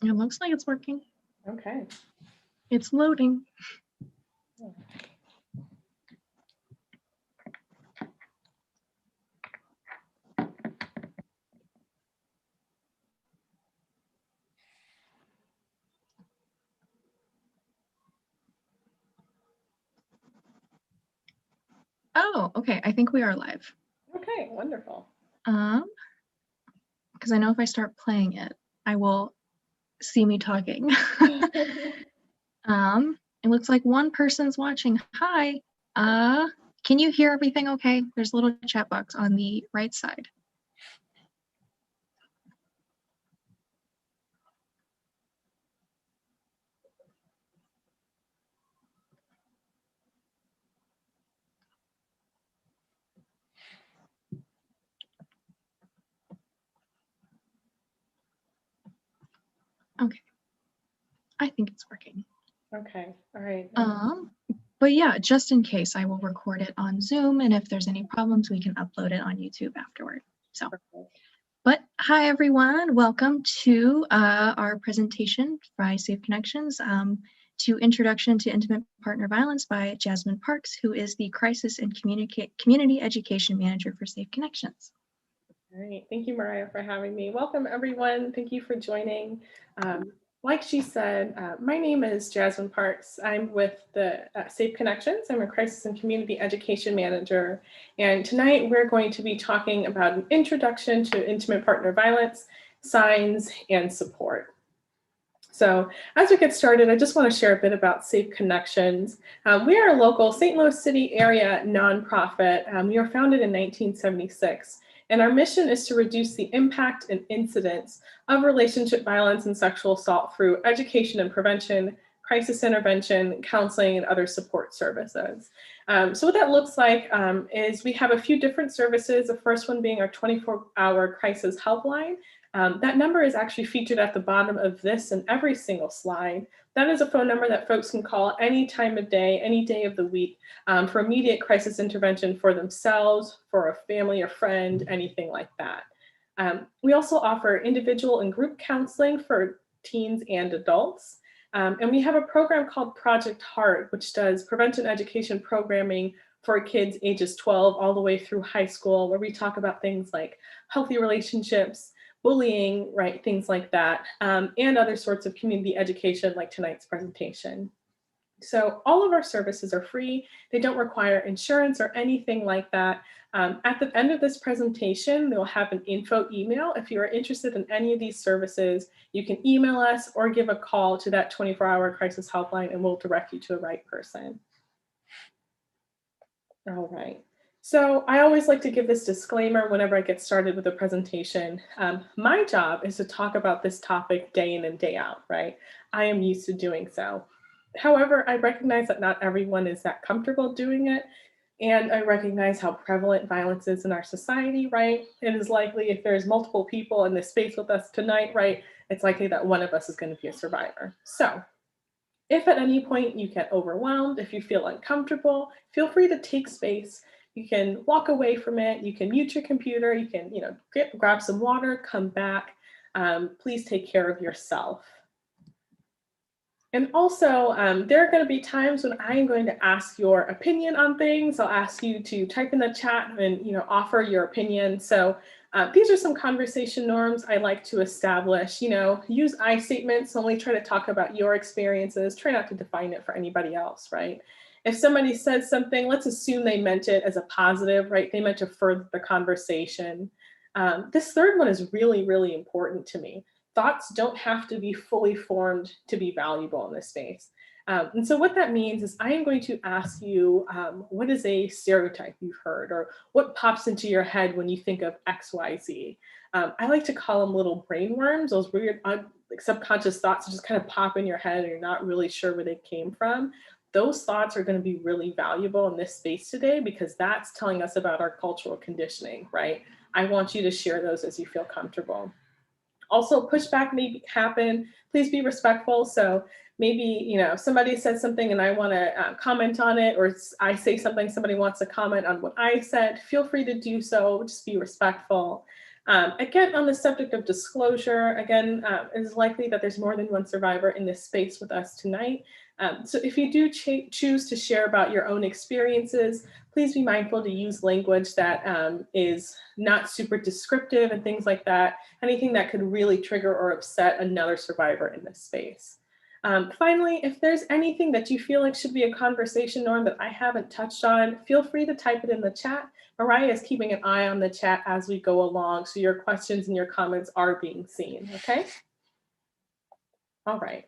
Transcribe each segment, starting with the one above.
It looks like it's working. Okay. It's loading. Oh, okay. I think we are live. Okay, wonderful. Because I know if I start playing it, I will see me talking. It looks like one person's watching. Hi. Can you hear everything okay? There's a little chat box on the right side. Okay. I think it's working. Okay, all right. But yeah, just in case, I will record it on Zoom, and if there's any problems, we can upload it on YouTube afterward. So, but hi everyone, welcome to our presentation by Safe Connections to Introduction to Intimate Partner Violence by Jasmine Parks, who is the Crisis and Community Education Manager for Safe Connections. All right, thank you, Mariah, for having me. Welcome everyone, thank you for joining. Like she said, my name is Jasmine Parks. I'm with the Safe Connections. I'm a Crisis and Community Education Manager. And tonight we're going to be talking about an introduction to intimate partner violence, signs, and support. So as we get started, I just want to share a bit about Safe Connections. We are a local St. Louis City area nonprofit. We were founded in 1976. And our mission is to reduce the impact and incidence of relationship violence and sexual assault through education and prevention, crisis intervention, counseling, and other support services. So what that looks like is we have a few different services, the first one being our 24-hour crisis helpline. That number is actually featured at the bottom of this and every single slide. That is a phone number that folks can call any time of day, any day of the week for immediate crisis intervention for themselves, for a family or friend, anything like that. We also offer individual and group counseling for teens and adults. And we have a program called Project Heart, which does prevention education programming for kids ages 12 all the way through high school, where we talk about things like healthy relationships, bullying, right, things like that, and other sorts of community education like tonight's presentation. So all of our services are free. They don't require insurance or anything like that. At the end of this presentation, they'll have an info email. If you are interested in any of these services, you can email us or give a call to that 24-hour crisis helpline and we'll direct you to the right person. All right. So I always like to give this disclaimer whenever I get started with a presentation. My job is to talk about this topic day in and day out, right? I am used to doing so. However, I recognize that not everyone is that comfortable doing it. And I recognize how prevalent violence is in our society, right? It is likely if there's multiple people in this space with us tonight, right? It's likely that one of us is going to be a survivor. So if at any point you get overwhelmed, if you feel uncomfortable, feel free to take space. You can walk away from it. You can mute your computer. You can, grab some water, come back. Please take care of yourself. And also, there are going to be times when I am going to ask your opinion on things. I'll ask you to type in the chat and offer your opinion. So these are some conversation norms I like to establish. Use I statements. Only try to talk about your experiences. Try not to define it for anybody else, right? If somebody says something, let's assume they meant it as a positive, right? They meant to further the conversation. This third one is really, really important to me. Thoughts don't have to be fully formed to be valuable in this space. And so what that means is I am going to ask you, what is a stereotype you've heard, or what pops into your head when you think of X, Y, Z? I like to call them little brain worms, those weird subconscious thoughts that just kind of pop in your head and you're not really sure where they came from. Those thoughts are going to be really valuable in this space today because that's telling us about our cultural conditioning, right? I want you to share those as you feel comfortable. Also, pushback may happen. Please be respectful. So maybe, somebody says something and I want to comment on it, or I say something, somebody wants to comment on what I said. Feel free to do so. Just be respectful. Again, on the subject of disclosure, again, it is likely that there's more than one survivor in this space with us tonight. So if you do choose to share about your own experiences, please be mindful to use language that is not super descriptive and things like that, anything that could really trigger or upset another survivor in this space. Finally, if there's anything that you feel like should be a conversation norm that I haven't touched on, feel free to type it in the chat. Mariah is keeping an eye on the chat as we go along, so your questions and your comments are being seen, okay? All right,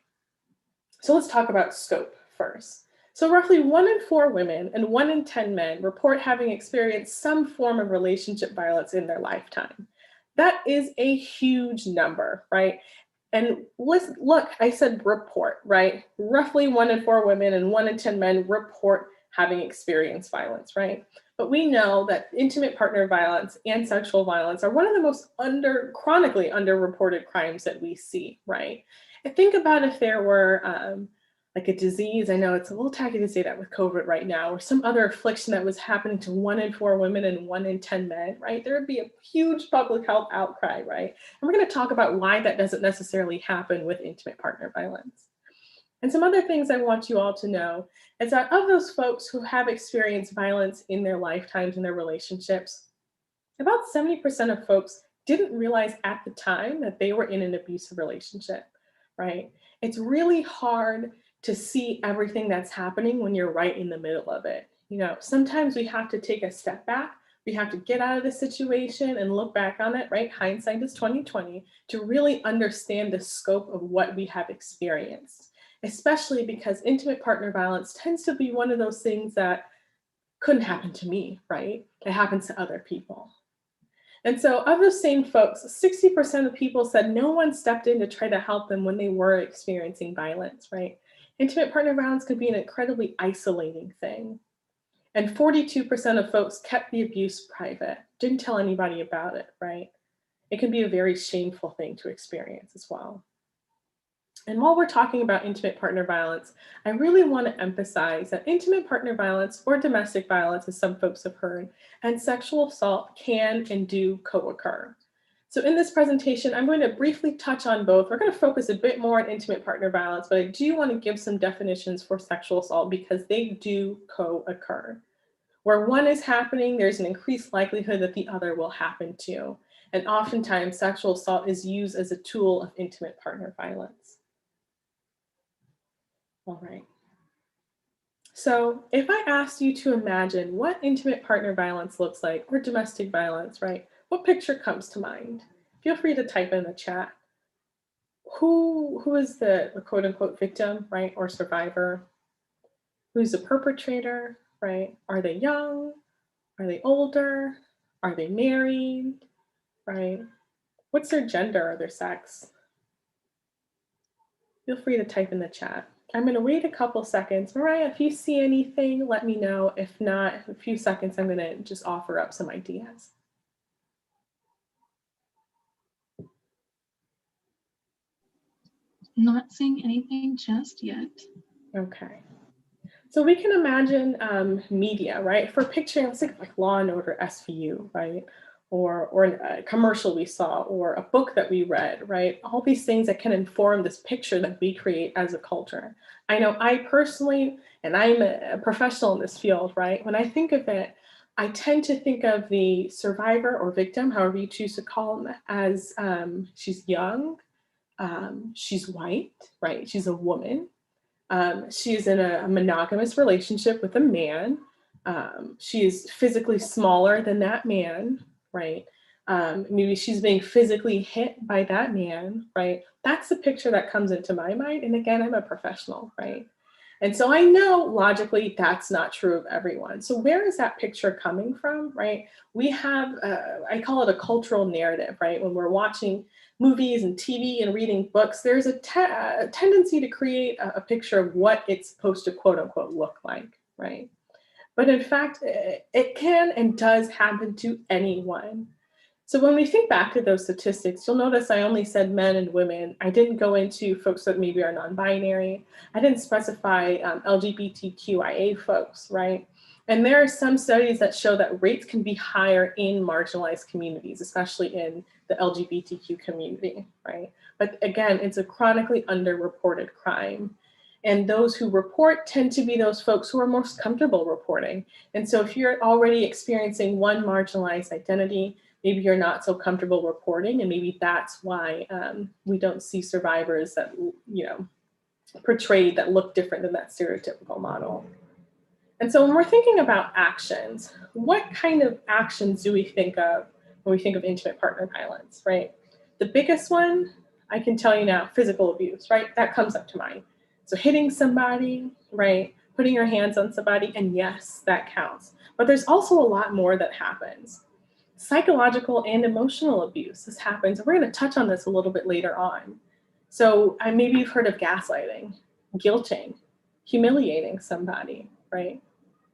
so let's talk about scope first. So roughly 1 in 4 women and 1 in 10 men report having experienced some form of relationship violence in their lifetime. That is a huge number, right? And look, I said report, right? Roughly 1 in 4 women and 1 in 10 men report having experienced violence, right? But we know that intimate partner violence and sexual violence are one of the most chronically underreported crimes that we see, right? And think about if there were like a disease, I know it's a little tacky to say that with COVID right now, or some other affliction that was happening to 1 in 4 women and 1 in 10 men, right? There would be a huge public health outcry, right? And we're going to talk about why that doesn't necessarily happen with intimate partner violence. And some other things I want you all to know is that of those folks who have experienced violence in their lifetimes, in their relationships, about 70% of folks didn't realize at the time that they were in an abusive relationship, right? It's really hard to see everything that's happening when you're right in the middle of it. You know, sometimes we have to take a step back. We have to get out of the situation and look back on it, right? Hindsight is 2020, to really understand the scope of what we have experienced, especially because intimate partner violence tends to be one of those things that couldn't happen to me, right? It happens to other people. And so of those same folks, 60% of people said no one stepped in to try to help them when they were experiencing violence, right? Intimate partner violence can be an incredibly isolating thing. And 42% of folks kept the abuse private, didn't tell anybody about it, right? It can be a very shameful thing to experience as well. And while we're talking about intimate partner violence, I really want to emphasize that intimate partner violence, or domestic violence, as some folks have heard, and sexual assault can and do co-occur. So in this presentation, I'm going to briefly touch on both. We're going to focus a bit more on intimate partner violence, but I do want to give some definitions for sexual assault because they do co-occur. Where one is happening, there's an increased likelihood that the other will happen too. And oftentimes, sexual assault is used as a tool of intimate partner violence. All right. So if I asked you to imagine what intimate partner violence looks like, or domestic violence, right? What picture comes to mind? Feel free to type in the chat. Who is the quote unquote victim, right? Or survivor? Who's the perpetrator, right? Are they young? Are they older? Are they married, right? What's their gender or their sex? Feel free to type in the chat. I'm going to wait a couple seconds. Mariah, if you see anything, let me know. If not, in a few seconds, I'm going to just offer up some ideas. Not seeing anything just yet. Okay. So we can imagine media, right? For picturing, let's think of like Law and Order SVU, right? Or a commercial we saw, or a book that we read, right? All these things that can inform this picture that we create as a culture. I know I personally, and I'm a professional in this field, right? When I think of it, I tend to think of the survivor or victim, however you choose to call them, as she's young, she's white, right? She's a woman. She's in a monogamous relationship with a man. She is physically smaller than that man, right? Maybe she's being physically hit by that man, right? That's the picture that comes into my mind. And again, I'm a professional, right? And so I know logically that's not true of everyone. So where is that picture coming from, right? We have, I call it a cultural narrative, right? When we're watching movies and TV and reading books, there's a tendency to create a picture of what it's supposed to quote unquote look like, right? But in fact, it can and does happen to anyone. So when we think back to those statistics, you'll notice I only said men and women. I didn't go into folks that maybe are non-binary. I didn't specify LGBTQIA folks, right? And there are some studies that show that rates can be higher in marginalized communities, especially in the LGBTQ community, right? But again, it's a chronically underreported crime. And those who report tend to be those folks who are most comfortable reporting. And so if you're already experiencing one marginalized identity, maybe you're not so comfortable reporting, and maybe that's why we don't see survivors that, portrayed that look different than that stereotypical model. And so when we're thinking about actions, what kind of actions do we think of when we think of intimate partner violence, right? The biggest one, I can tell you now, physical abuse, right? That comes up to mind. So hitting somebody, right? Putting your hands on somebody, and yes, that counts. But there's also a lot more that happens. Psychological and emotional abuse, this happens. We're going to touch on this a little bit later on. So maybe you've heard of gaslighting, guilting, humiliating somebody, right?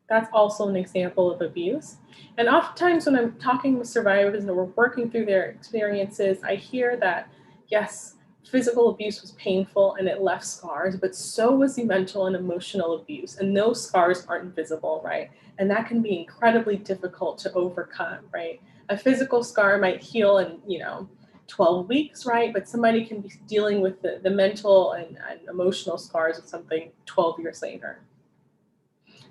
That's also an example of abuse. And oftentimes when I'm talking with survivors and we're working through their experiences, I hear that, yes, physical abuse was painful and it left scars, but so was the mental and emotional abuse. And those scars aren't visible, right? And that can be incredibly difficult to overcome, right? A physical scar might heal in, 12 weeks, right? But somebody can be dealing with the mental and emotional scars of something 12 years later.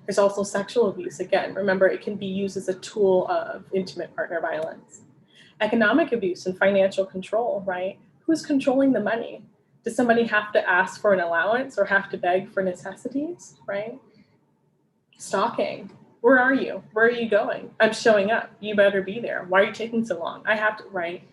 There's also sexual abuse. Again, remember, it can be used as a tool of intimate partner violence. Economic abuse and financial control, right? Who's controlling the money? Does somebody have to ask for an allowance or have to beg for necessities, right? Stalking. Where are you? Where are you going? I'm showing up. You better be there. Why are you taking so long? I have to, right?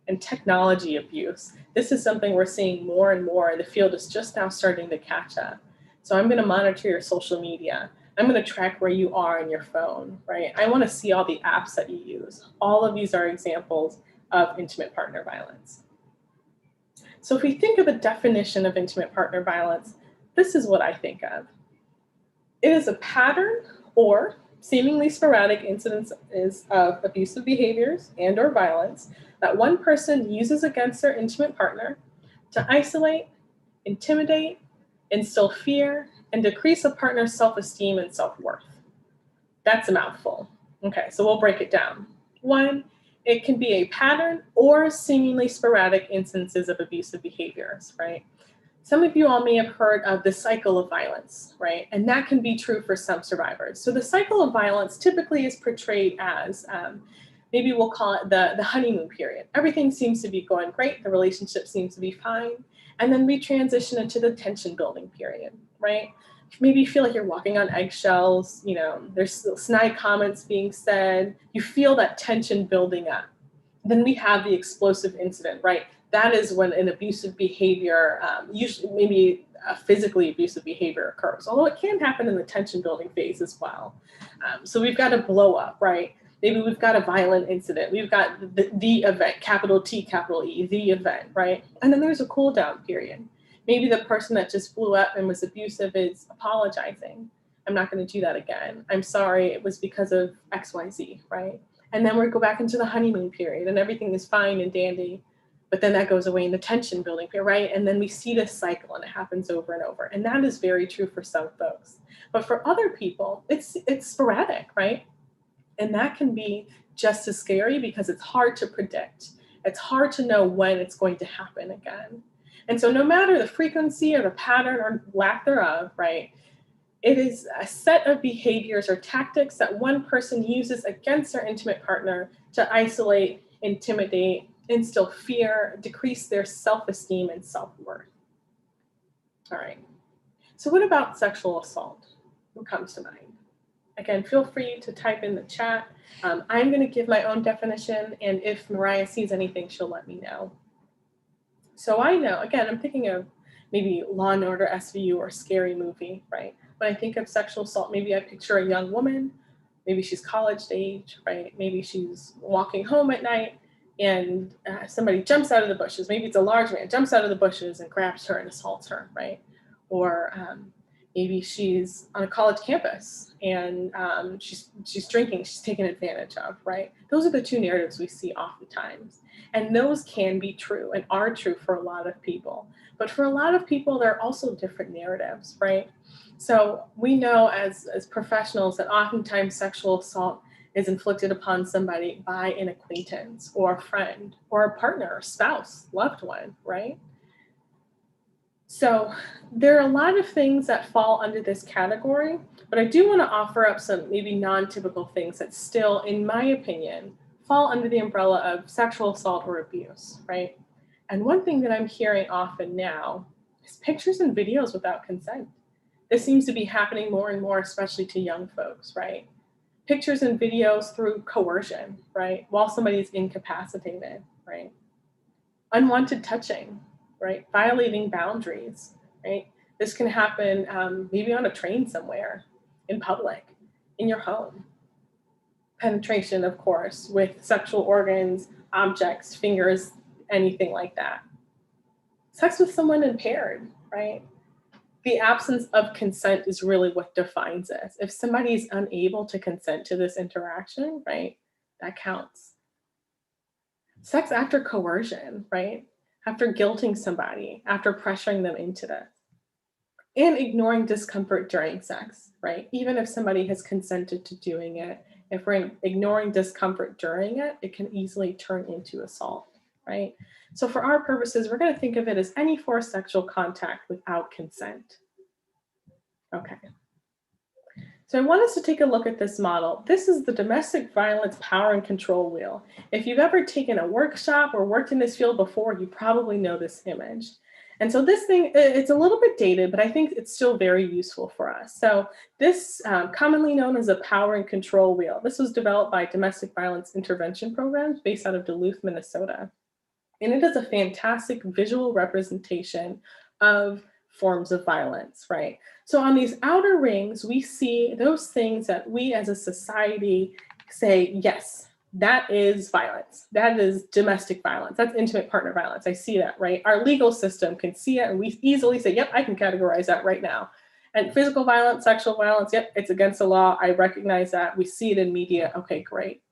And technology abuse. This is something we're seeing more and more. The field is just now starting to catch up. So I'm going to monitor your social media. I'm going to track where you are on your phone, right? I want to see all the apps that you use. All of these are examples of intimate partner violence. So if we think of a definition of intimate partner violence, this is what I think of. It is a pattern or seemingly sporadic instances of abusive behaviors and or violence that one person uses against their intimate partner to isolate, intimidate, instill fear, and decrease a partner's self-esteem and self-worth. That's a mouthful. Okay, so we'll break it down. 1, it can be a pattern or seemingly sporadic instances of abusive behaviors, right? Some of you all may have heard of the cycle of violence, right? And that can be true for some survivors. So the cycle of violence typically is portrayed as, maybe we'll call it the honeymoon period. Everything seems to be going great. The relationship seems to be fine. And then we transition into the tension building period, right? Maybe you feel like you're walking on eggshells, there's snide comments being said. You feel that tension building up. Then we have the explosive incident, right? That is when an abusive behavior, usually maybe a physically abusive behavior occurs, although it can happen in the tension building phase as well. So we've got a blow up, right? Maybe we've got a violent incident. We've got the event, capital T, capital E, the event, right? And then there's a cool down period. Maybe the person that just blew up and was abusive is apologizing. I'm not going to do that again. I'm sorry, it was because of XYZ, right? And then we go back into the honeymoon period and everything is fine and dandy. But then that goes away in the tension building period, right? And then we see this cycle and it happens over and over. And that is very true for some folks. But for other people, it's sporadic, right? And that can be just as scary because it's hard to predict. It's hard to know when it's going to happen again. And so no matter the frequency or the pattern or lack thereof, right? It is a set of behaviors or tactics that one person uses against their intimate partner to isolate, intimidate, instill fear, decrease their self-esteem and self-worth. All right. So what about sexual assault? What comes to mind? Again, feel free to type in the chat. I'm going to give my own definition, and if Mariah sees anything, she'll let me know. So I know, again, I'm thinking of maybe Law and Order SVU or Scary Movie, right? When I think of sexual assault, maybe I picture a young woman, maybe she's college age, right? Maybe she's walking home at night and somebody jumps out of the bushes. Maybe it's a large man, jumps out of the bushes and grabs her and assaults her, right? Or Maybe she's on a college campus and she's drinking, she's taken advantage of, right? Those are the two narratives we see oftentimes. And those can be true and are true for a lot of people. But for a lot of people, there are also different narratives, right? So we know as professionals that oftentimes sexual assault is inflicted upon somebody by an acquaintance or a friend or a partner, spouse, loved one, right? So there are a lot of things that fall under this category, but I do want to offer up some maybe non-typical things that still, in my opinion, fall under the umbrella of sexual assault or abuse, right? And one thing that I'm hearing often now is pictures and videos without consent. This seems to be happening more and more, especially to young folks, right? Pictures and videos through coercion, right? While somebody's incapacitated, right? Unwanted touching, right? Violating boundaries, right? This can happen maybe on a train somewhere, in public, in your home. Penetration, of course, with sexual organs, objects, fingers, anything like that. Sex with someone impaired, right? The absence of consent is really what defines this. If somebody is unable to consent to this interaction, right, that counts. Sex after coercion, right? After guilting somebody, after pressuring them into this. And ignoring discomfort during sex, right? Even if somebody has consented to doing it, if we're ignoring discomfort during it, it can easily turn into assault, right? So for our purposes, we're going to think of it as any forced sexual contact without consent. Okay. So I want us to take a look at this model. This is the domestic violence power and control wheel. If you've ever taken a workshop or worked in this field before, you probably know this image. And so this thing, it's a little bit dated, but I think it's still very useful for us. So this, commonly known as a power and control wheel, this was developed by domestic violence intervention programs based out of Duluth, Minnesota. And it is a fantastic visual representation of forms of violence, right? So on these outer rings, we see those things that we as a society say, yes, that is violence. That is domestic violence. That's intimate partner violence. I see that, right? Our legal system can see it and we easily say, yep, I can categorize that right now. And physical violence, sexual violence, yep, it's against the law. I recognize that. We see it in media. Okay, great.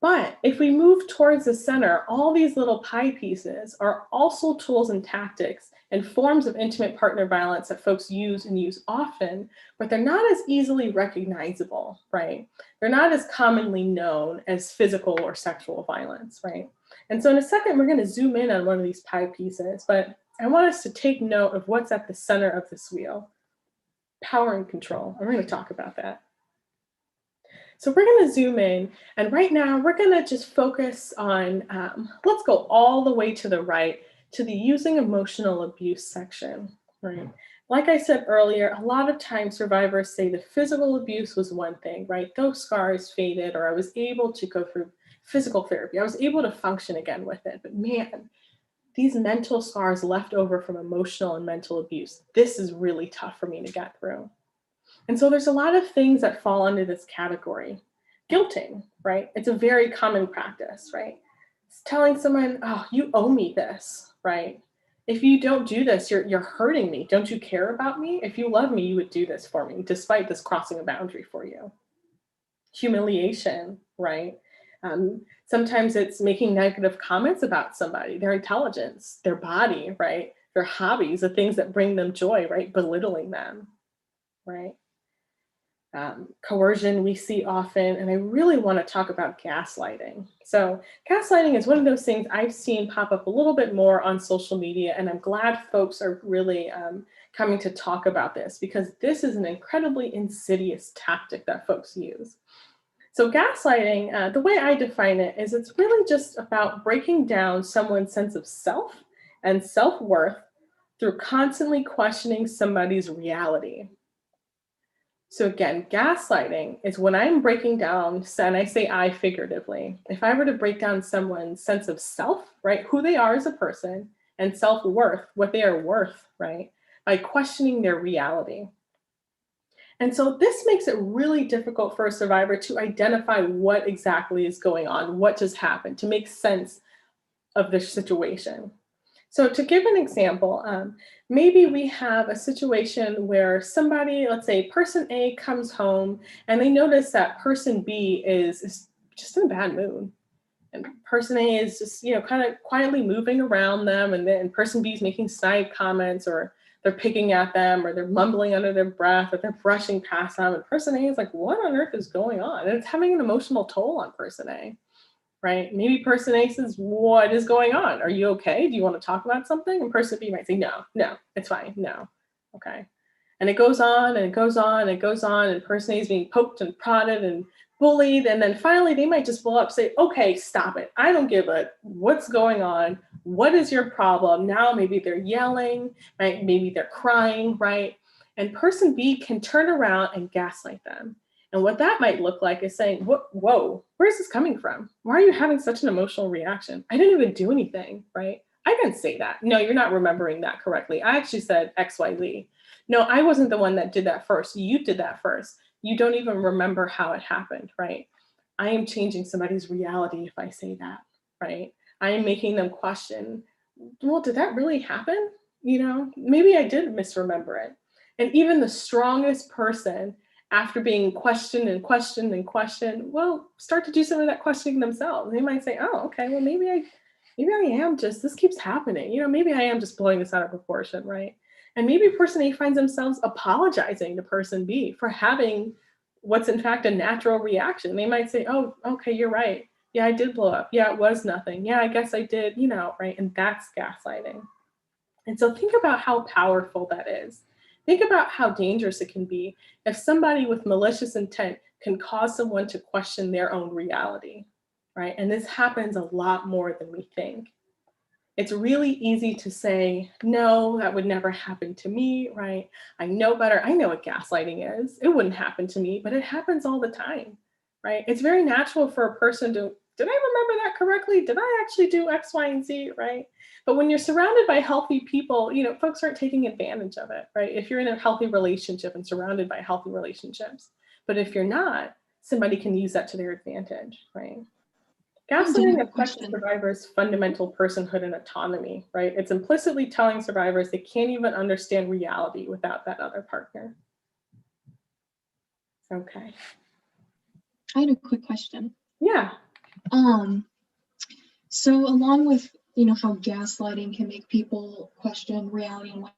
But if we move towards the center, all these little pie pieces are also tools and tactics and forms of intimate partner violence that folks use and use often, but they're not as easily recognizable, right? They're not as commonly known as physical or sexual violence, right? And so in a second, we're going to zoom in on one of these pie pieces, but I want us to take note of what's at the center of this wheel. Power and control. And we're going to talk about that. So we're going to zoom in, and right now we're going to just focus on, let's go all the way to the right to the using emotional abuse section, right? Like I said earlier, a lot of times survivors say the physical abuse was one thing, right? Those scars faded, or I was able to go through physical therapy. I was able to function again with it, but man, these mental scars left over from emotional and mental abuse, this is really tough for me to get through. And so there's a lot of things that fall under this category. Guilting, right? It's a very common practice, right? It's telling someone, oh, you owe me this, right? If you don't do this, you're hurting me. Don't you care about me? If you love me, you would do this for me, despite this crossing a boundary for you. Humiliation, right? Sometimes it's making negative comments about somebody, their intelligence, their body, right? Their hobbies, the things that bring them joy, right? Belittling them, right? Coercion we see often, and I really want to talk about gaslighting. So gaslighting is one of those things I've seen pop up a little bit more on social media, and I'm glad folks are really coming to talk about this, because this is an incredibly insidious tactic that folks use. So gaslighting, the way I define it is it's really just about breaking down someone's sense of self and self-worth through constantly questioning somebody's reality. So again, gaslighting is when I'm breaking down, and I say I figuratively, if I were to break down someone's sense of self, right, who they are as a person, and self-worth, what they are worth, right, by questioning their reality. And so this makes it really difficult for a survivor to identify what exactly is going on, what just happened, to make sense of the situation. So to give an example, maybe we have a situation where somebody, let's say person A comes home and they notice that person B is just in a bad mood. And person A is just, kind of quietly moving around them, and then person B is making side comments, or they're picking at them, or they're mumbling under their breath, or they're brushing past them. And person A is like, what on earth is going on? And it's having an emotional toll on person A, right? Maybe person A says, what is going on? Are you okay? Do you want to talk about something? And person B might say, no, no, it's fine. No. Okay. And it goes on and it goes on and it goes on, and person A is being poked and prodded and bullied. And then finally they might just blow up, say, okay, stop it. I don't give a what's going on. What is your problem? Now maybe they're yelling, right? Maybe they're crying, right? And person B can turn around and gaslight them. And what that might look like is saying, whoa, where's this coming from? Why are you having such an emotional reaction? I didn't even do anything, right? I didn't say that. No, you're not remembering that correctly. I actually said XYZ. No, I wasn't the one that did that first. You did that first. You don't even remember how it happened, right? I am changing somebody's reality if I say that, right? I am making them question, well, did that really happen? Maybe I did misremember it. And even the strongest person, after being questioned and questioned and questioned, well, start to do some of that questioning themselves. They might say, oh, okay, well, maybe I am just, this keeps happening. Maybe I am just blowing this out of proportion, right? And maybe person A finds themselves apologizing to person B for having what's in fact a natural reaction. They might say, oh, okay, you're right. Yeah, I did blow up. Yeah, it was nothing. Yeah, I guess I did, right? And that's gaslighting. And so think about how powerful that is. Think about how dangerous it can be if somebody with malicious intent can cause someone to question their own reality, right? And this happens a lot more than we think. It's really easy to say, no, that would never happen to me, right? I know better. I know what gaslighting is. It wouldn't happen to me, but it happens all the time, right? It's very natural for a person to, did I remember that correctly? Did I actually do X, Y, and Z, right? But when you're surrounded by healthy people, folks aren't taking advantage of it, right? If you're in a healthy relationship and surrounded by healthy relationships. But if you're not, somebody can use that to their advantage, right? Gaslighting affects the survivor's fundamental personhood and autonomy, right? It's implicitly telling survivors they can't even understand reality without that other partner. Okay. I had a quick question. Yeah. So along with, how gaslighting can make people question reality and what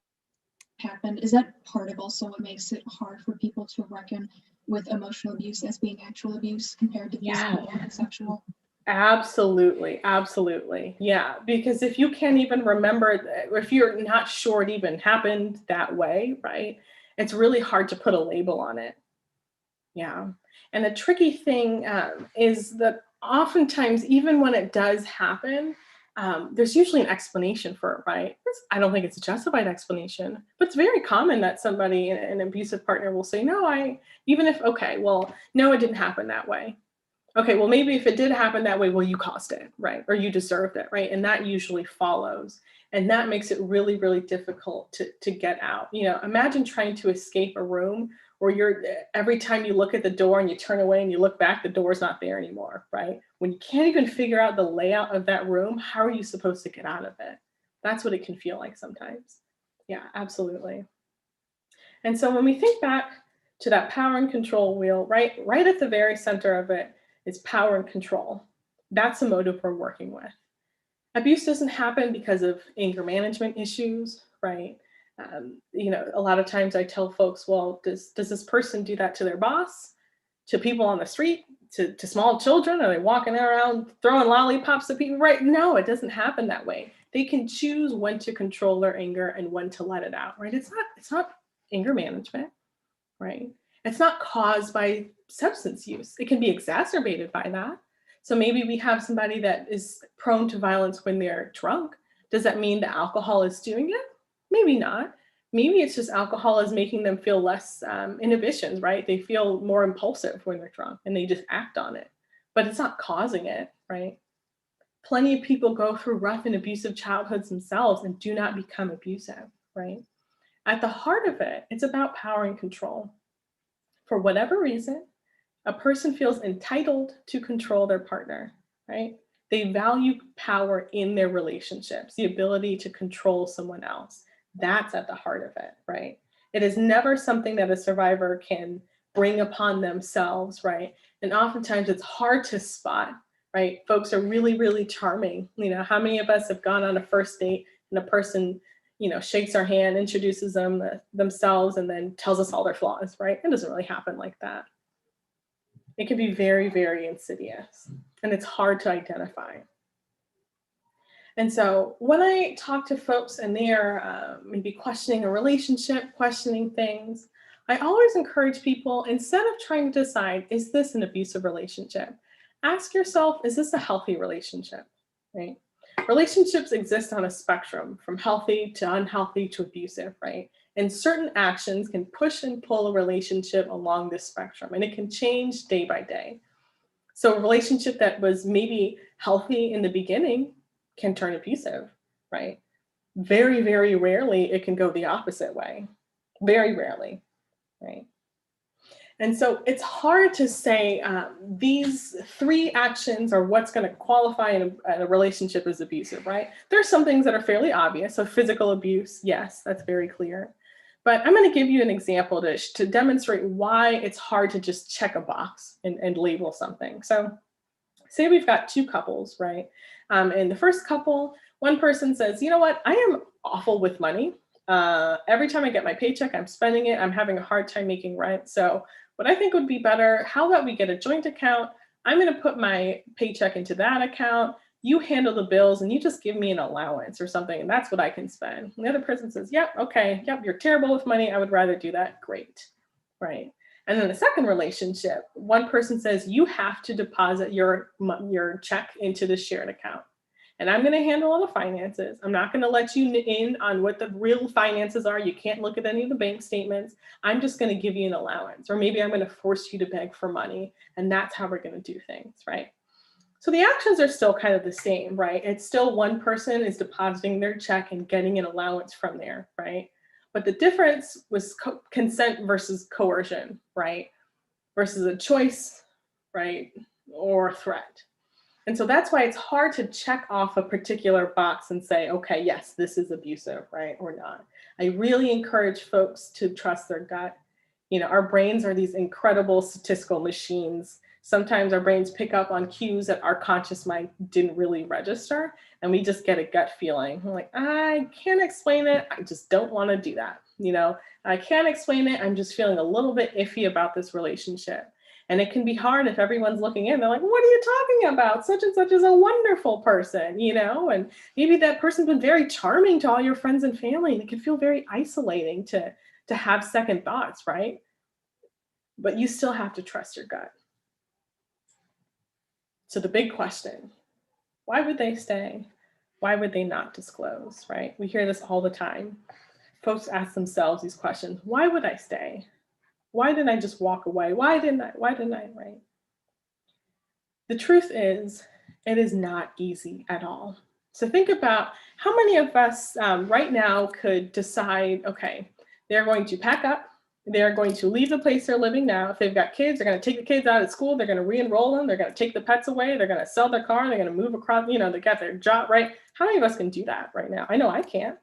happened, is that part of also what makes it hard for people to reckon with emotional abuse as being actual abuse compared to physical and sexual? Absolutely. Absolutely. Yeah. Because if you can't even remember, or if you're not sure it even happened that way, right? It's really hard to put a label on it. Yeah. And the tricky thing is that oftentimes, even when it does happen, there's usually an explanation for it, right? I don't think it's a justified explanation, but it's very common that somebody, an abusive partner, will say, no, okay, well, no, it didn't happen that way. Okay, well, maybe if it did happen that way, well, you caused it, right? Or you deserved it, right? And that usually follows. And that makes it really, really difficult to get out. Imagine trying to escape a room where every time you look at the door and you turn away and you look back, the door's not there anymore, right? When you can't even figure out the layout of that room, how are you supposed to get out of it? That's what it can feel like sometimes. Yeah, absolutely. And so when we think back to that power and control wheel, right at the very center of it is power and control. That's the motive we're working with. Abuse doesn't happen because of anger management issues, right? A lot of times I tell folks, well, does this person do that to their boss, to people on the street, to small children? Are they walking around throwing lollipops at people? Right? No, it doesn't happen that way. They can choose when to control their anger and when to let it out, right? It's not anger management, right? It's not caused by substance use. It can be exacerbated by that. So maybe we have somebody that is prone to violence when they're drunk. Does that mean the alcohol is doing it? Maybe not. Maybe it's just alcohol is making them feel less inhibitions, right? They feel more impulsive when they're drunk and they just act on it, but it's not causing it, right? Plenty of people go through rough and abusive childhoods themselves and do not become abusive, right? At the heart of it, it's about power and control. For whatever reason, a person feels entitled to control their partner, right? They value power in their relationships, the ability to control someone else. That's at the heart of it, right? It is never something that a survivor can bring upon themselves, right? And oftentimes it's hard to spot, right? Folks are really, really charming. How many of us have gone on a first date and a person, shakes our hand, introduces themselves, and then tells us all their flaws, right? It doesn't really happen like that. It can be very, very insidious, and it's hard to identify. And so when I talk to folks and they are maybe questioning a relationship, questioning things, I always encourage people, instead of trying to decide, is this an abusive relationship? Ask yourself, is this a healthy relationship, right? Relationships exist on a spectrum from healthy to unhealthy to abusive, right? And certain actions can push and pull a relationship along this spectrum, and it can change day by day. So a relationship that was maybe healthy in the beginning can turn abusive, right? Very, very rarely it can go the opposite way. Very rarely, right? And so it's hard to say these three actions are what's going to qualify in a relationship as abusive, right? There's some things that are fairly obvious. So physical abuse, yes, that's very clear. But I'm going to give you an example to demonstrate why it's hard to just check a box and label something. So say we've got two couples, right? And the first couple, one person says, you know what, I am awful with money. Every time I get my paycheck, I'm spending it. I'm having a hard time making rent. So what I think would be better, how about we get a joint account? I'm going to put my paycheck into that account. You handle the bills and you just give me an allowance or something. And that's what I can spend. And the other person says, yep, okay, yep, you're terrible with money. I would rather do that. Great, right? And then the second relationship, one person says, you have to deposit your check into the shared account. And I'm going to handle all the finances. I'm not going to let you in on what the real finances are. You can't look at any of the bank statements. I'm just going to give you an allowance. Or maybe I'm going to force you to beg for money. And that's how we're going to do things, right? So the actions are still kind of the same, right? It's still one person is depositing their check and getting an allowance from there, right? But the difference was consent versus coercion, right? Versus a choice, right? Or threat. And so that's why it's hard to check off a particular box and say, okay, yes, this is abusive, right? Or not. I really encourage folks to trust their gut. Our brains are these incredible statistical machines. Sometimes our brains pick up on cues that our conscious mind didn't really register, and we just get a gut feeling. I'm like, I can't explain it. I just don't want to do that. I can't explain it. I'm just feeling a little bit iffy about this relationship. And it can be hard if everyone's looking in. They're like, what are you talking about? Such and such is a wonderful person, and maybe that person's been very charming to all your friends and family. And it can feel very isolating to have second thoughts, right? But you still have to trust your gut. So the big question, why would they stay? Why would they not disclose, right? We hear this all the time. Folks ask themselves these questions. Why would I stay? Why didn't I just walk away? Why didn't I, right? The truth is, it is not easy at all. So think about how many of us right now could decide, okay, they're going to pack up, they're going to leave the place they're living now. If they've got kids, they're going to take the kids out of school, they're going to re-enroll them, they're going to take the pets away, they're going to sell their car, they're going to move across, they got their job, right? How many of us can do that right now? I know I can't.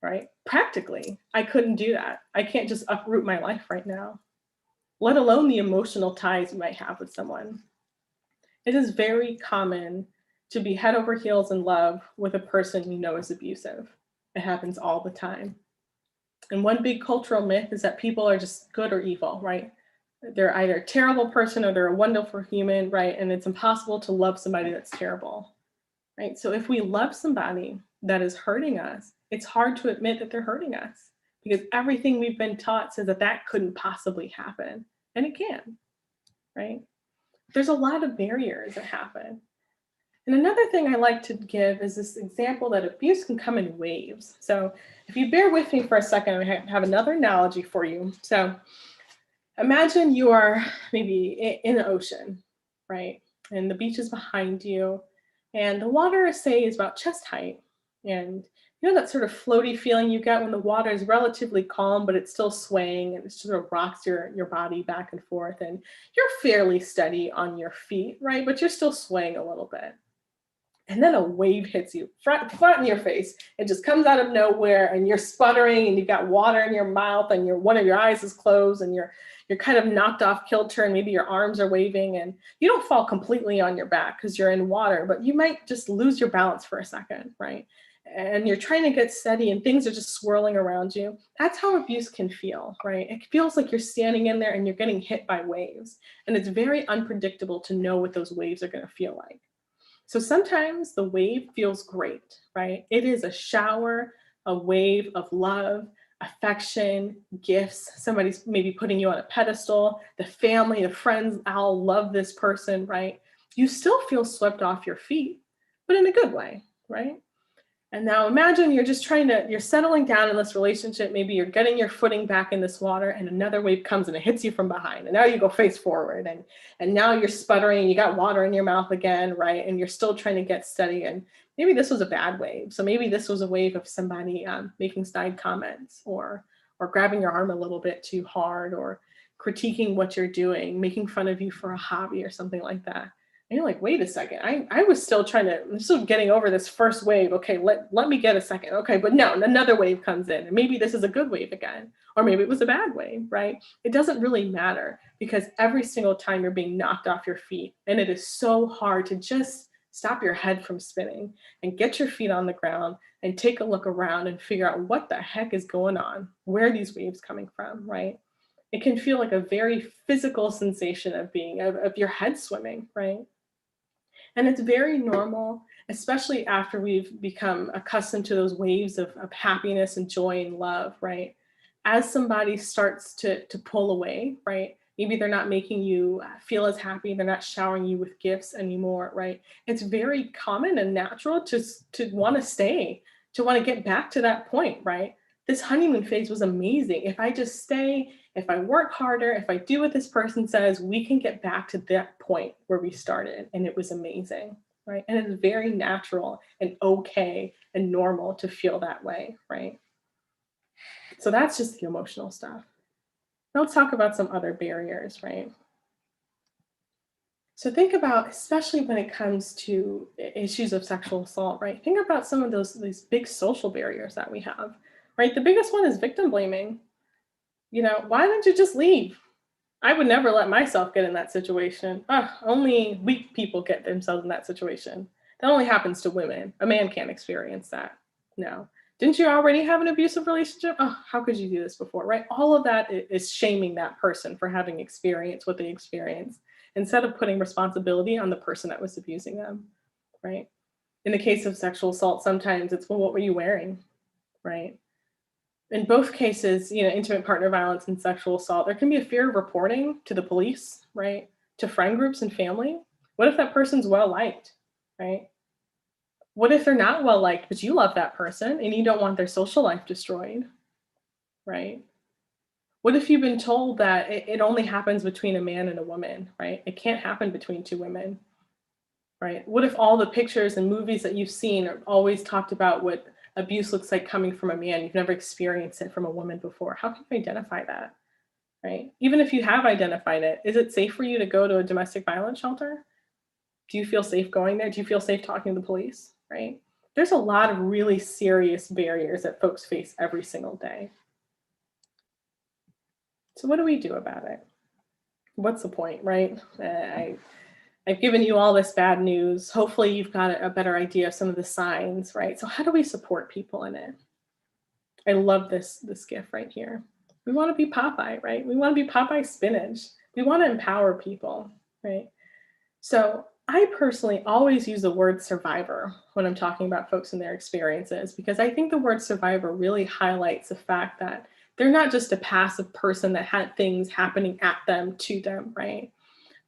Right? Practically, I couldn't do that. I can't just uproot my life right now, let alone the emotional ties you might have with someone. It is very common to be head over heels in love with a person you know is abusive. It happens all the time. And one big cultural myth is that people are just good or evil, right? They're either a terrible person or they're a wonderful human, right? And it's impossible to love somebody that's terrible, right? So if we love somebody that is hurting us, it's hard to admit that they're hurting us because everything we've been taught says that couldn't possibly happen. And it can, right? There's a lot of barriers that happen. And another thing I like to give is this example that abuse can come in waves. So if you bear with me for a second, I have another analogy for you. So imagine you are maybe in the ocean, right? And the beach is behind you. And the water, say, is about chest height. And that sort of floaty feeling you get when the water is relatively calm, but it's still swaying and it sort of rocks your body back and forth. And you're fairly steady on your feet, right? But you're still swaying a little bit. And then a wave hits you front in your face. It just comes out of nowhere, and you're sputtering, and you've got water in your mouth, and one of your eyes is closed, and you're kind of knocked off kilter, and maybe your arms are waving, and you don't fall completely on your back because you're in water, but you might just lose your balance for a second, right? And you're trying to get steady, and things are just swirling around you. That's how abuse can feel, right? It feels like you're standing in there and you're getting hit by waves, and it's very unpredictable to know what those waves are going to feel like. So sometimes the wave feels great, right? It is a shower, a wave of love, affection, gifts. Somebody's maybe putting you on a pedestal. The family, the friends, I'll love this person, right? You still feel swept off your feet, but in a good way, right? And now imagine you're settling down in this relationship. Maybe you're getting your footing back in this water, and another wave comes and it hits you from behind. And now you go face forward, and now you're sputtering, you got water in your mouth again, right? And you're still trying to get steady. And maybe this was a bad wave. So maybe this was a wave of somebody making snide comments, or grabbing your arm a little bit too hard, or critiquing what you're doing, making fun of you for a hobby or something like that. And you're like, wait a second, I'm still getting over this first wave. Okay, let me get a second. Okay, but no, another wave comes in, and maybe this is a good wave again, or maybe it was a bad wave, right? It doesn't really matter, because every single time you're being knocked off your feet, and it is so hard to just stop your head from spinning and get your feet on the ground and take a look around and figure out what the heck is going on, where are these waves coming from, right? It can feel like a very physical sensation of your head swimming, right? And it's very normal, especially after we've become accustomed to those waves of happiness and joy and love, right? As somebody starts to pull away, right? Maybe they're not making you feel as happy, they're not showering you with gifts anymore, right? It's very common and natural to want to stay, to want to get back to that point, right? This honeymoon phase was amazing. If I just stay, if I work harder, if I do what this person says, we can get back to that point where we started. And it was amazing, right? And it's very natural and okay and normal to feel that way, right? So that's just the emotional stuff. Now let's talk about some other barriers, right? So think about, especially when it comes to issues of sexual assault, right? Think about some of these big social barriers that we have, right? The biggest one is victim blaming. Why don't you just leave? I would never let myself get in that situation. Only weak people get themselves in that situation. That only happens to women. A man can't experience that. No. Didn't you already have an abusive relationship? How could you do this before, right? All of that is shaming that person for having experienced what they experienced, instead of putting responsibility on the person that was abusing them, right? In the case of sexual assault, sometimes it's, well, what were you wearing, right? In both cases, intimate partner violence and sexual assault, there can be a fear of reporting to the police, right? To friend groups and family. What if that person's well liked, right? What if they're not well liked, but you love that person and you don't want their social life destroyed, right? What if you've been told that it only happens between a man and a woman, right? It can't happen between two women, right? What if all the pictures and movies that you've seen are always talked about what abuse looks like coming from a man? You've never experienced it from a woman before. How can you identify that, right? Even if you have identified it, is it safe for you to go to a domestic violence shelter? Do you feel safe going there? Do you feel safe talking to the police, right? There's a lot of really serious barriers that folks face every single day. So what do we do about it? What's the point, right? I've given you all this bad news. Hopefully you've got a better idea of some of the signs, right? So how do we support people in it? I love this gift right here. We want to be Popeye, right? We want to be Popeye spinach. We want to empower people, right? So I personally always use the word survivor when I'm talking about folks and their experiences, because I think the word survivor really highlights the fact that they're not just a passive person that had things happening at them, to them, right?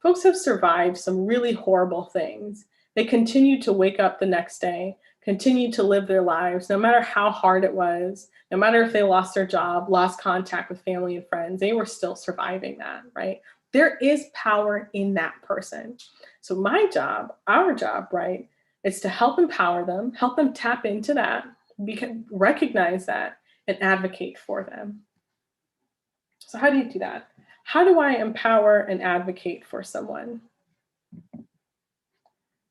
Folks have survived some really horrible things. They continue to wake up the next day, continue to live their lives, no matter how hard it was, no matter if they lost their job, lost contact with family and friends, they were still surviving that, right? There is power in that person. So my job, our job, right, is to help empower them, help them tap into that, recognize that, and advocate for them. So how do you do that? How do I empower and advocate for someone?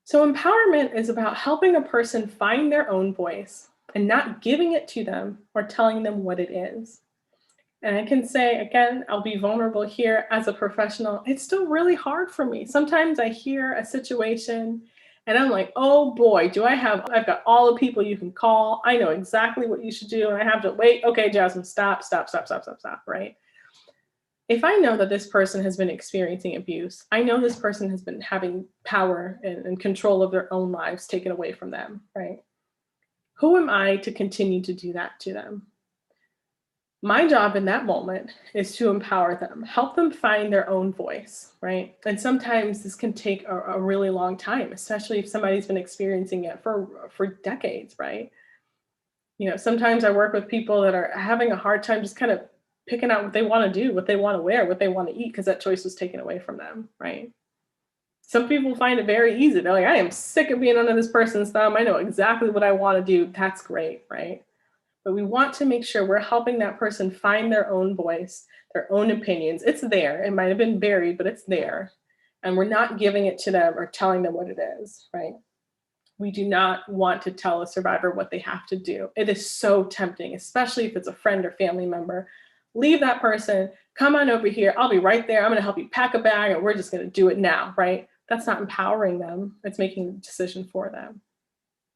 So empowerment is about helping a person find their own voice and not giving it to them or telling them what it is. And I can say, again, I'll be vulnerable here as a professional. It's still really hard for me. Sometimes I hear a situation and I'm like, oh boy, I've got all the people you can call. I know exactly what you should do. And I have to wait. Okay, Jasmine, stop, right? If I know that this person has been experiencing abuse, I know this person has been having power and control of their own lives taken away from them, right? Who am I to continue to do that to them? My job in that moment is to empower them, help them find their own voice, right? And sometimes this can take a really long time, especially if somebody's been experiencing it for decades, right? Sometimes I work with people that are having a hard time just kind of picking out what they want to do, what they want to wear, what they want to eat, because that choice was taken away from them, right? Some people find it very easy. They're like, I am sick of being under this person's thumb. I know exactly what I want to do. That's great, right? But we want to make sure we're helping that person find their own voice, their own opinions. It's there. It might have been buried, but it's there. And we're not giving it to them or telling them what it is, right? We do not want to tell a survivor what they have to do. It is so tempting, especially if it's a friend or family member. Leave that person, come on over here. I'll be right there. I'm going to help you pack a bag and we're just going to do it now, right? That's not empowering them. It's making a decision for them,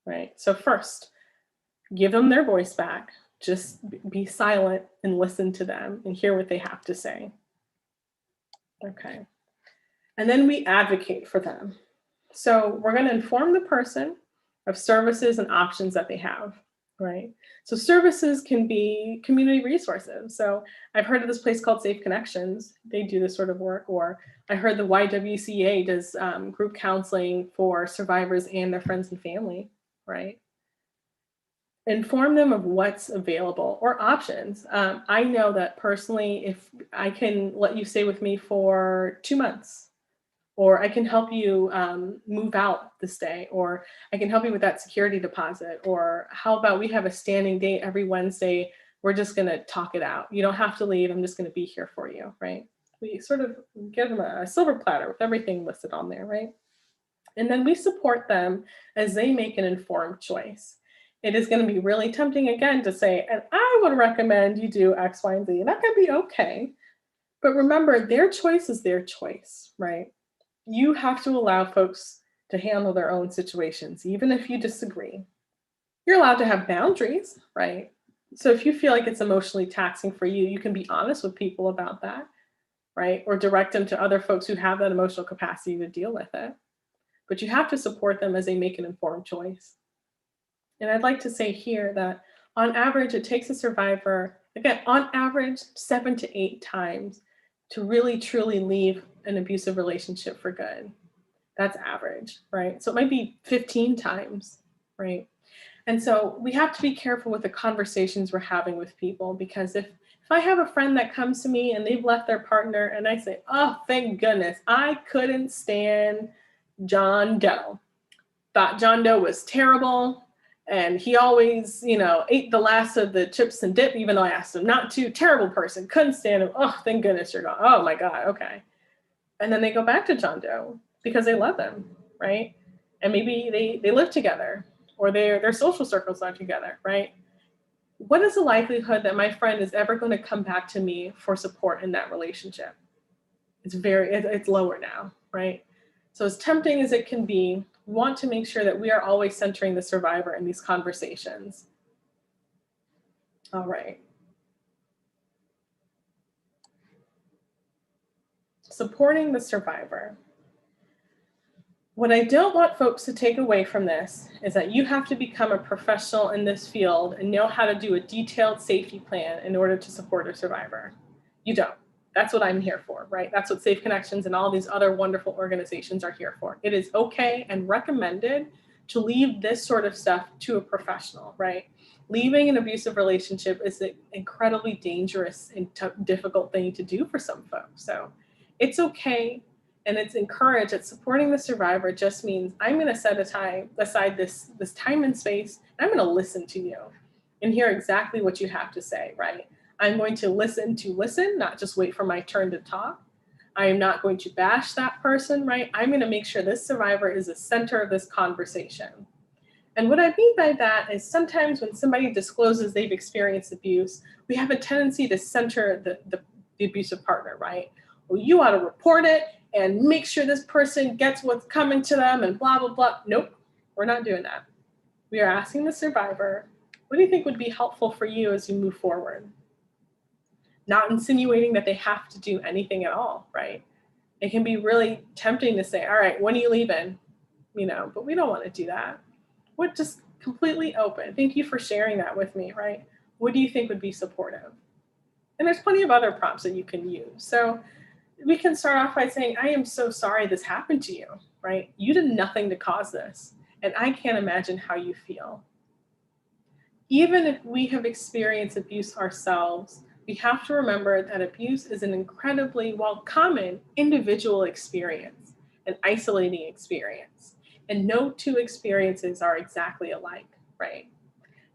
right? So first, give them their voice back. Just be silent and listen to them and hear what they have to say. Okay. And then we advocate for them. So we're going to inform the person of services and options that they have, right? So services can be community resources. So I've heard of this place called Safe Connections. They do this sort of work. Or I heard the Ywca does group counseling for survivors and their friends and family, right? Inform them of what's available or options. I know that personally, if I can let you stay with me for 2 months, or I can help you move out this day, or I can help you with that security deposit, or how about we have a standing date every Wednesday, we're just gonna talk it out. You don't have to leave, I'm just gonna be here for you, right? We sort of give them a silver platter with everything listed on there, right? And then we support them as they make an informed choice. It is going to be really tempting again to say, and I would recommend you do X, Y, and Z. And that can be okay. But remember, their choice is their choice, right? You have to allow folks to handle their own situations, even if you disagree. You're allowed to have boundaries, right? So if you feel like it's emotionally taxing for you, you can be honest with people about that, right? Or direct them to other folks who have that emotional capacity to deal with it. But you have to support them as they make an informed choice. And I'd like to say here that on average, it takes a survivor, again, on average, 7 to 8 times to really truly leave an abusive relationship for good. That's average, right? So it might be 15 times, right? And so we have to be careful with the conversations we're having with people, because if I have a friend that comes to me and they've left their partner and I say, oh, thank goodness, I couldn't stand John Doe. Thought John Doe was terrible. And he always, ate the last of the chips and dip, even though I asked him not to. Terrible person. Couldn't stand him. Oh, thank goodness you're gone. Oh my God. Okay. And then they go back to John Doe because they love him, right? And maybe they live together, or their social circles are together, right? What is the likelihood that my friend is ever going to come back to me for support in that relationship? It's lower now, right? So as tempting as it can be, we want to make sure that we are always centering the survivor in these conversations. All right. Supporting the survivor. What I don't want folks to take away from this is that you have to become a professional in this field and know how to do a detailed safety plan in order to support a survivor. You don't. That's what I'm here for, right? That's what Safe Connections and all these other wonderful organizations are here for. It is okay and recommended to leave this sort of stuff to a professional, right? Leaving an abusive relationship is an incredibly dangerous and difficult thing to do for some folks. So it's okay, and it's encouraged that supporting the survivor just means I'm going to set aside this time and space, and I'm going to listen to you and hear exactly what you have to say, right? I'm going to listen, not just wait for my turn to talk. I am not going to bash that person, right? I'm going to make sure this survivor is the center of this conversation. And what I mean by that is sometimes when somebody discloses they've experienced abuse, we have a tendency to center the abusive partner, right? Well, you ought to report it and make sure this person gets what's coming to them and blah, blah, blah. Nope, we're not doing that. We are asking the survivor, what do you think would be helpful for you as you move forward? Not insinuating that they have to do anything at all, right? It can be really tempting to say, all right, when are you leaving? But we don't want to do that. We're just completely open. Thank you for sharing that with me, right? What do you think would be supportive? And there's plenty of other prompts that you can use. So we can start off by saying, I am so sorry this happened to you, right? You did nothing to cause this. And I can't imagine how you feel. Even if we have experienced abuse ourselves, we have to remember that abuse is an incredibly, while common, individual experience, an isolating experience. And no two experiences are exactly alike, right?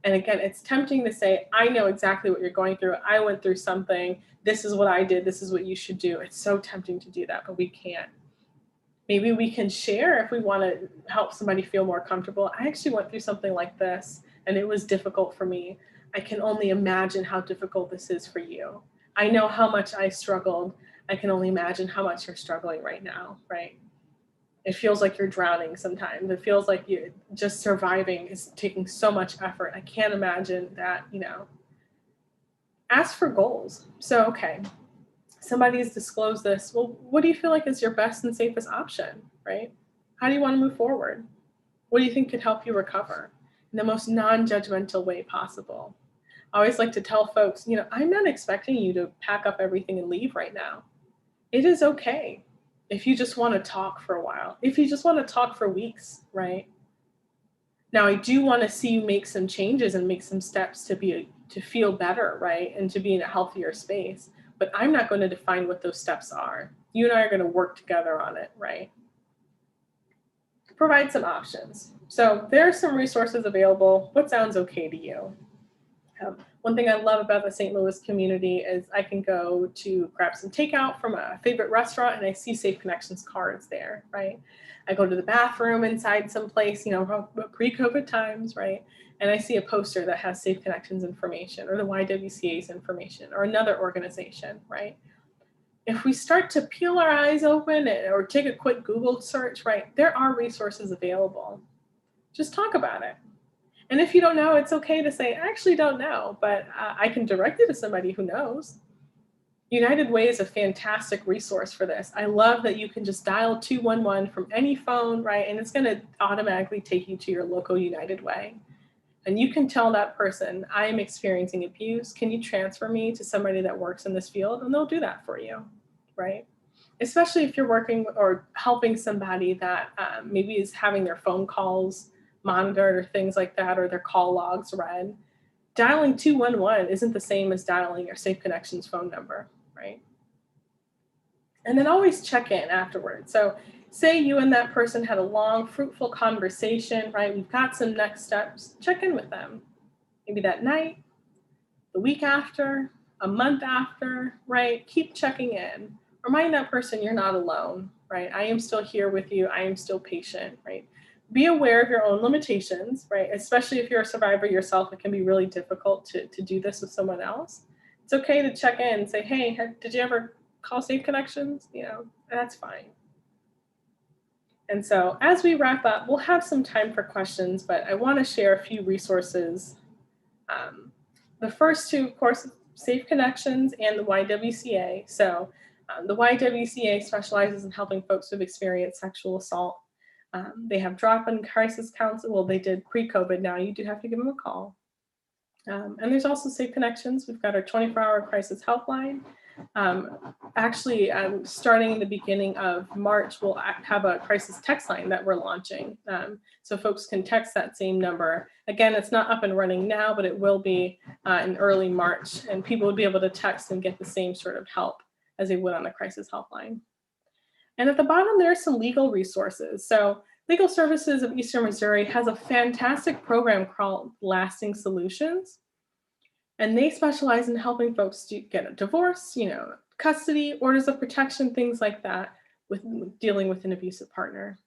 And again, it's tempting to say, I know exactly what you're going through. I went through something. This is what I did. This is what you should do. It's so tempting to do that, but we can't. Maybe we can share if we want to help somebody feel more comfortable. I actually went through something like this, and it was difficult for me. I can only imagine how difficult this is for you. I know how much I struggled. I can only imagine how much you're struggling right now, right? It feels like you're drowning sometimes. It feels like you just surviving is taking so much effort. I can't imagine that, Ask for goals. So, okay, somebody has disclosed this. Well, what do you feel like is your best and safest option, right? How do you want to move forward? What do you think could help you recover in the most non-judgmental way possible? I always like to tell folks, I'm not expecting you to pack up everything and leave right now. It is okay if you just want to talk for a while, if you just want to talk for weeks, right? Now, I do want to see you make some changes and make some steps to feel better, right? And to be in a healthier space. But I'm not going to define what those steps are. You and I are going to work together on it, right? Provide some options. So there are some resources available. What sounds okay to you? One thing I love about the St. Louis community is I can go to grab some takeout from a favorite restaurant and I see Safe Connections cards there, right? I go to the bathroom inside someplace, pre-COVID times, right? And I see a poster that has Safe Connections information or the YWCA's information or another organization, right? If we start to peel our eyes open or take a quick Google search, right, there are resources available. Just talk about it. And if you don't know, it's okay to say, I actually don't know, but I can direct you to somebody who knows. United Way is a fantastic resource for this. I love that you can just dial 211 from any phone, right? And it's going to automatically take you to your local United Way. And you can tell that person, I am experiencing abuse. Can you transfer me to somebody that works in this field? And they'll do that for you, right? Especially if you're working or helping somebody that maybe is having their phone calls monitored or things like that, or their call logs read. Dialing 211 isn't the same as dialing your Safe Connections phone number, right? And then always check in afterwards. So say you and that person had a long, fruitful conversation, right? We've got some next steps. Check in with them. Maybe that night, the week after, a month after, right? Keep checking in. Remind that person you're not alone, right? I am still here with you. I am still patient, right? Be aware of your own limitations, right? Especially if you're a survivor yourself, it can be really difficult to do this with someone else. It's okay to check in and say, hey, did you ever call Safe Connections? That's fine. And so as we wrap up, we'll have some time for questions, but I want to share a few resources. The first two, of course, Safe Connections and the YWCA. So the YWCA specializes in helping folks who've experienced sexual assault. They have drop-in crisis counsel. Well, they did pre-COVID. Now you do have to give them a call. And there's also Safe Connections. We've got our 24-hour crisis helpline. Actually, starting in the beginning of March, we'll have a crisis text line that we're launching. So folks can text that same number. Again, it's not up and running now, but it will be in early March. And people would be able to text and get the same sort of help as they would on the crisis helpline. And at the bottom, there are some legal resources. So Legal Services of Eastern Missouri has a fantastic program called Lasting Solutions. And they specialize in helping folks to get a divorce, custody, orders of protection, things like that, with dealing with an abusive partner.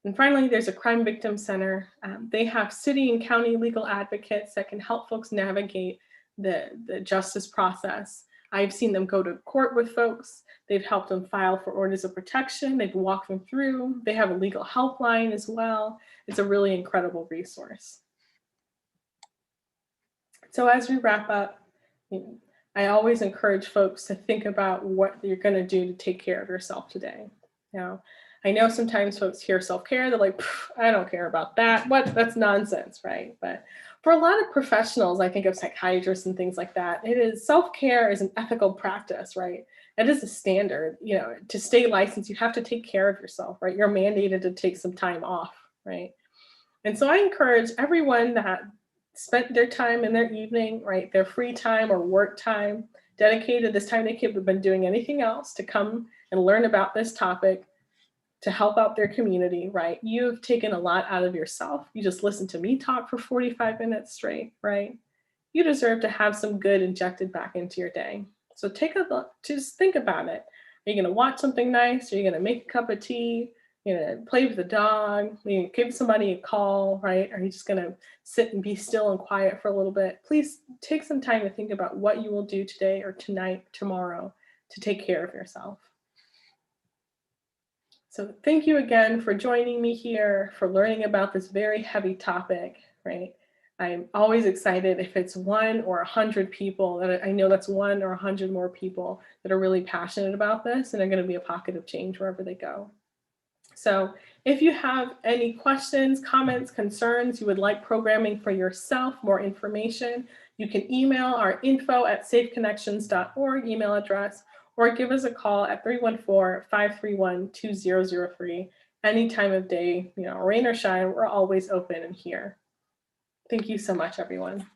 And finally, there's a crime victim center. They have city and county legal advocates that can help folks navigate the justice process. I've seen them go to court with folks. They've helped them file for orders of protection. They've walked them through. They have a legal helpline as well. It's a really incredible resource. So as we wrap up, I always encourage folks to think about what you're going to do to take care of yourself today. Now, I know sometimes folks hear self-care, they're like, I don't care about that. What? That's nonsense, right? But for a lot of professionals, I think of psychiatrists and things like that, self-care is an ethical practice, right? It is a standard. To stay licensed, you have to take care of yourself, right? You're mandated to take some time off, right? And so I encourage everyone that spent their time in their evening, right, their free time or work time, dedicated this time they could have been doing anything else to come and learn about this topic, to help out their community, right? You've taken a lot out of yourself. You just listened to me talk for 45 minutes straight, right? You deserve to have some good injected back into your day. So take a look, just think about it. Are you gonna watch something nice? Are you gonna make a cup of tea? You're gonna play with the dog? You give somebody a call, right? Are you just gonna sit and be still and quiet for a little bit? Please take some time to think about what you will do today or tonight, tomorrow, to take care of yourself. So thank you again for joining me here, for learning about this very heavy topic, right? I'm always excited if it's 1 or 100 people, that I know that's 1 or 100 more people that are really passionate about this and are going to be a pocket of change wherever they go. So if you have any questions, comments, concerns, you would like programming for yourself, more information, you can email our info@safeconnections.org email address, or give us a call at 314-531-2003. Any time of day, rain or shine, we're always open and here. Thank you so much, everyone.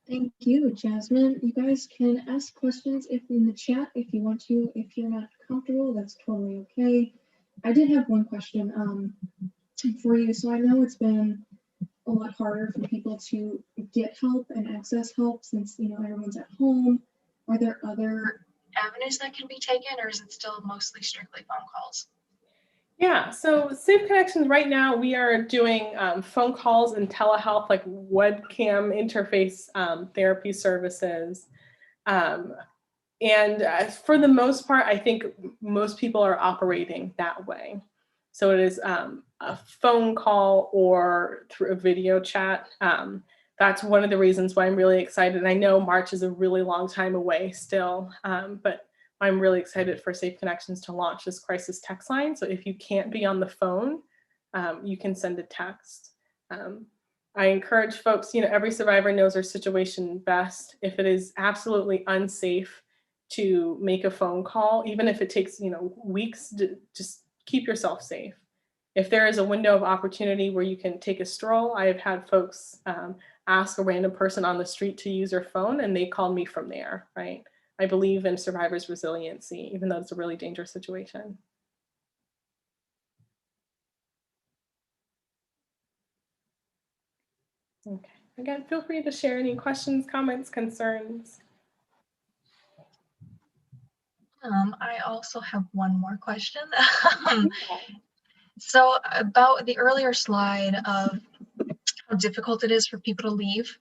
Thank you, Jasmine. You guys can ask questions in the chat if you want to. If you're not comfortable, that's totally okay. I did have one question for you. So I know it's been a lot harder for people to get help and access help since everyone's at home. Are there other avenues that can be taken, or is it still mostly strictly phone calls? Yeah, so Safe Connections right now, we are doing phone calls and telehealth, like webcam interface therapy services. And for the most part, I think most people are operating that way. So it is a phone call or through a video chat. That's one of the reasons why I'm really excited. And I know March is a really long time away still, but I'm really excited for Safe Connections to launch this crisis text line. So if you can't be on the phone, you can send a text. I encourage folks, every survivor knows their situation best. If it is absolutely unsafe to make a phone call, even if it takes, weeks, just keep yourself safe. If there is a window of opportunity where you can take a stroll, I have had folks ask a random person on the street to use their phone, and they called me from there, right? I believe in survivors' resiliency, even though it's a really dangerous situation. Okay, again, feel free to share any questions, comments, concerns. I also have one more question. So about the earlier slide of how difficult it is for people to leave,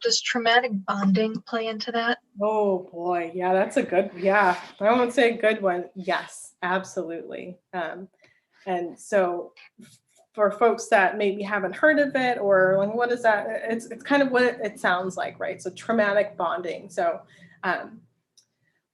does traumatic bonding play into that? Oh boy, yeah, that's a good, I won't say a good one. Yes, absolutely. And so for folks that maybe haven't heard of it, or like, what is that? It's kind of what it sounds like, right? So traumatic bonding. So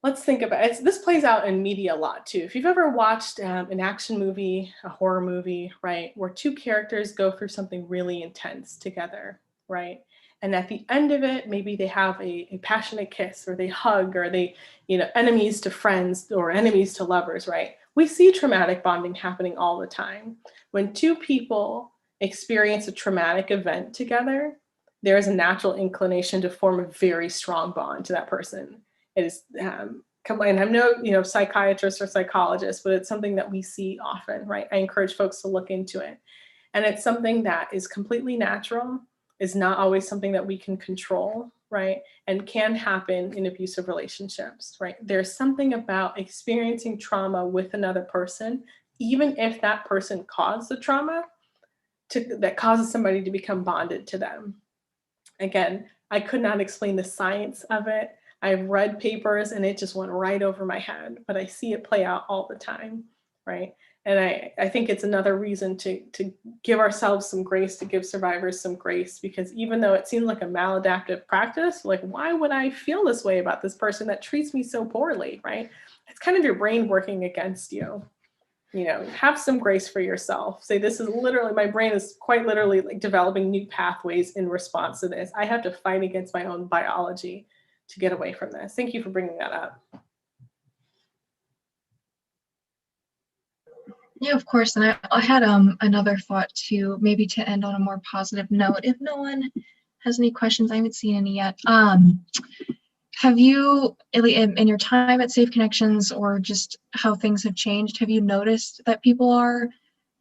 let's think about it. This plays out in media a lot too. If you've ever watched an action movie, a horror movie, right, where two characters go through something really intense together, right? And at the end of it, maybe they have a passionate kiss, or they hug, or they, enemies to friends or enemies to lovers, right? We see traumatic bonding happening all the time. When two people experience a traumatic event together, there is a natural inclination to form a very strong bond to that person. It is combined. I'm no, psychiatrist or psychologist, but it's something that we see often, right? I encourage folks to look into it. And it's something that is completely natural, is not always something that we can control, right? And can happen in abusive relationships, right? There's something about experiencing trauma with another person, even if that person caused the trauma, that causes somebody to become bonded to them. Again, I could not explain the science of it. I've read papers and it just went right over my head, but I see it play out all the time, right? And I think it's another reason to give ourselves some grace, to give survivors some grace, because even though it seems like a maladaptive practice, like, why would I feel this way about this person that treats me so poorly, right? It's kind of your brain working against you. You know, have some grace for yourself. Say, this is literally, my brain is quite literally like developing new pathways in response to this. I have to fight against my own biology to get away from this. Thank you for bringing that up. Yeah, of course. And I had another thought too, maybe to end on a more positive note. If no one has any questions, I haven't seen any yet. Have you, in your time at Safe Connections, or just how things have changed, have you noticed that people are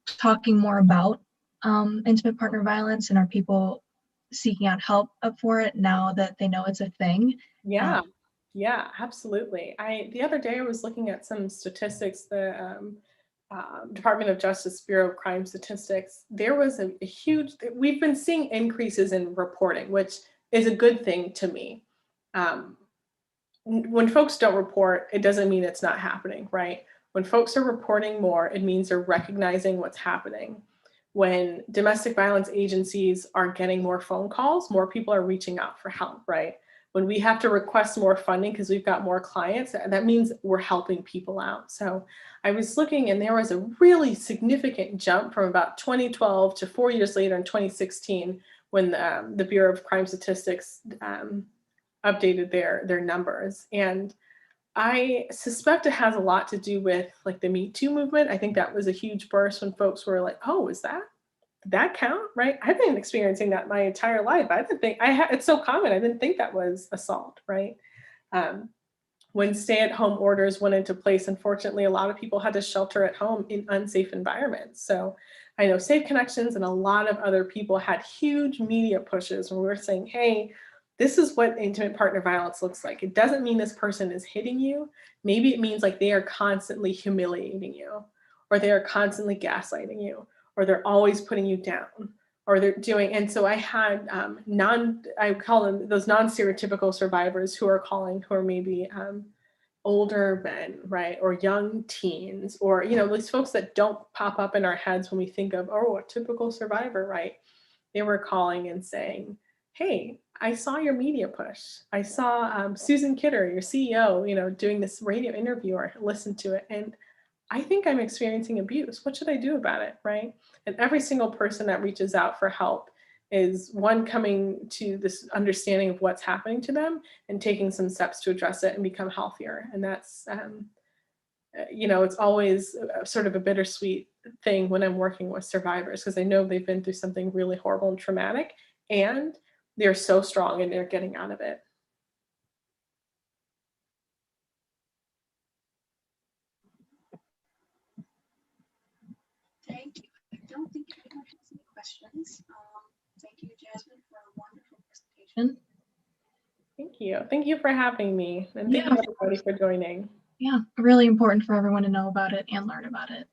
talking more about intimate partner violence, and are people seeking out help for it now that they know it's a thing? Yeah, yeah, absolutely. The other day I was looking at some statistics, the Department of Justice Bureau of Crime Statistics. There was a huge, we've been seeing increases in reporting, which is a good thing to me. When folks don't report, it doesn't mean it's not happening, right? When folks are reporting more, it means they're recognizing what's happening. When domestic violence agencies are getting more phone calls, more people are reaching out for help, right? When we have to request more funding because we've got more clients, that means we're helping people out. So I was looking, and there was a really significant jump from about 2012 to 4 years later in 2016, when the Bureau of Crime Statistics updated their numbers. And I suspect it has a lot to do with like the Me Too movement. I think that was a huge burst when folks were like, oh, did that count? Right? I've been experiencing that my entire life. I didn't think it's so common. I didn't think that was assault, right? When stay-at-home orders went into place, unfortunately, a lot of people had to shelter at home in unsafe environments. So I know Safe Connections and a lot of other people had huge media pushes when we were saying, hey, this is what intimate partner violence looks like. It doesn't mean this person is hitting you. Maybe it means like they are constantly humiliating you, or they are constantly gaslighting you, or they're always putting you down, or they're doing. And so I had I call them those non-stereotypical survivors who are maybe older men, right? Or young teens, or, these folks that don't pop up in our heads when we think of, oh, a typical survivor, right? They were calling and saying, hey, I saw your media push. I saw Susan Kidder, your CEO, doing this radio interview, or listened to it. And I think I'm experiencing abuse. What should I do about it, right? And every single person that reaches out for help is one coming to this understanding of what's happening to them and taking some steps to address it and become healthier. And that's, it's always sort of a bittersweet thing when I'm working with survivors, because I know they've been through something really horrible and traumatic, and they're so strong and they're getting out of it. Thank you. I don't think anyone has any questions. Thank you, Jasmine, for a wonderful presentation. Thank you. Thank you for having me. And thank you everybody for joining. Yeah, really important for everyone to know about it and learn about it.